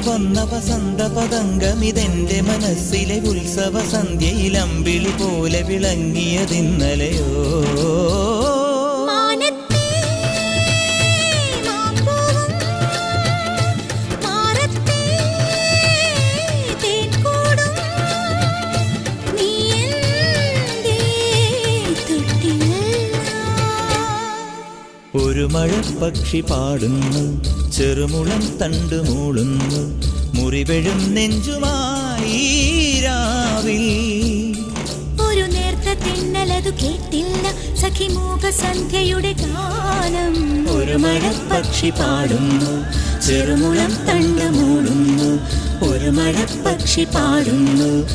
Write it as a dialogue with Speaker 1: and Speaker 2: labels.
Speaker 1: വന്ന വസന്ത പതംഗമിതെന്റെ മനസ്സിലെ ഉത്സവ സന്ധ്യയിൽ അമ്പിളി പോലെ വിളങ്ങിയതിന്നലെയോ. ഒരു മഴപ്പക്ഷി പാടുന്നു, ചെറുമുളം തണ്ടു മൂളുന്നു, മുറിവെഴും നെഞ്ചുമായി രാവിൽ.
Speaker 2: ഒരു നേർത്ത തിന്നലതു കേട്ടില്ല സഖിമൂക സന്ധ്യയുടെ ഗാനം.
Speaker 1: ഒരു മഴപ്പക്ഷി പാടുന്നു, ചെറുമുളം തണ്ടു മൂളുന്നു, ഒരു മഴപ്പക്ഷി പാടുന്നു.